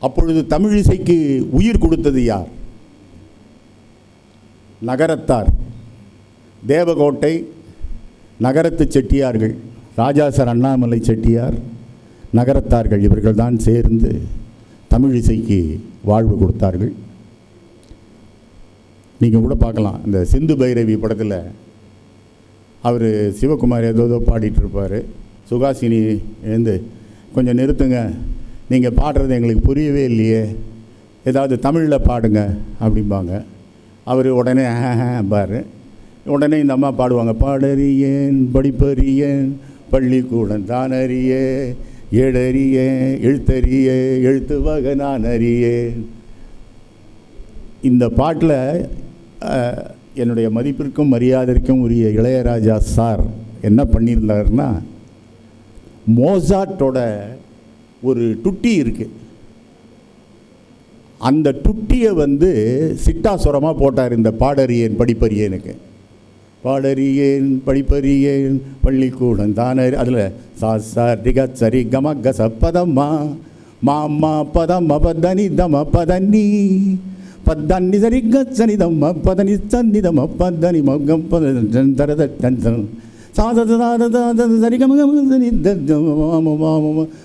அப்பொழுது தமிழிசைக்கு உயிர் கொடுத்தது யார்? நகரத்தார், தேவகோட்டை நகரத்து செட்டியார்கள், ராஜாசர் அண்ணாமலை செட்டியார், நகரத்தார்கள் இவர்கள் தான் சேர்ந்து தமிழிசைக்கு வாழ்வு கொடுத்தார்கள். நீங்கள் கூட பார்க்கலாம், இந்த சிந்து பைரவி படத்தில் அவர் சிவகுமார் ஏதோ பாடிட்டு இருப்பார். சுகாசினி எழுந்து கொஞ்சம் நிறுத்துங்க, நீங்கள் பாடுறது எங்களுக்கு புரியவே இல்லையே, ஏதாவது தமிழில் பாடுங்க அப்படிம்பாங்க. அவர் உடனே பாரு, உடனே இந்த அம்மா பாடுவாங்க, பாடறியேன் படிப்பறியேன் பள்ளிக்கூடம் தான் அறியே, ஏழறியே எழுத்தறியே எழுத்து வகை நான் அறியேன். இந்த பாட்டில் என்னுடைய மதிப்பிற்கும் மரியாதைக்கும் உரிய இளையராஜா சார் என்ன பண்ணியிருந்தாருன்னா, மோசாட்டோட ஒரு டுட்டி இருக்குது, அந்த டுட்டியை சிட்டாசுரமாக போட்டார் இந்த பாடறியேன் படிப்பறியேனுக்கு. பாடறியேன் படிப்பறியேன் பள்ளிக்கூடம் தானே, அதில் சா ரிக சரி கம கச பதம்மா மாமா பதம் பதனி தம பதனி பதனி சரி கனி தம்ம பதனி சன்னி தம பதனி மகம் பதன் தரத தன் சரி கம சனி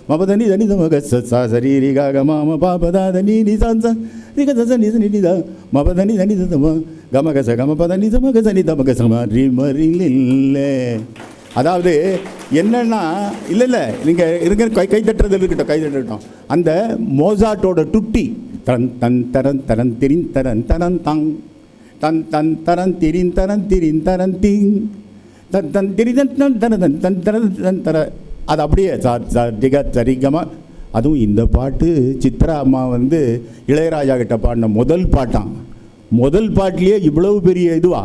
மபதனி தனி தம கச சா சரி ரிக மாம பாபதாதனி நி ச ரிக சனி சனி நித மபதனி தனி தம கமகச கமபதனி தமகசனி தமகசமா ரிமரிலே. அதாவது என்னன்னா, இல்லை நீங்கள் இருக்க கை தட்டுறது இருக்கட்டும், கை தட்டட்டும். அந்த மோசாட்டோட டுட்டி தன் தன் தரன் தரன் திரின் தரன் தரன் தங் தன் தன் தரன் திரின் தரன் திரின் தரன் திங் தன் தன் திரி தன் தன் தரன் தன் தரன் தன் தர, அது அப்படியே சரிக சரிகமா. அதுவும் இந்த பாட்டு சித்ரா அம்மா இளையராஜா கிட்ட பாடின முதல் பாட்டான். முதல் பாட்டிலேயே இவ்வளவு பெரிய இதுவா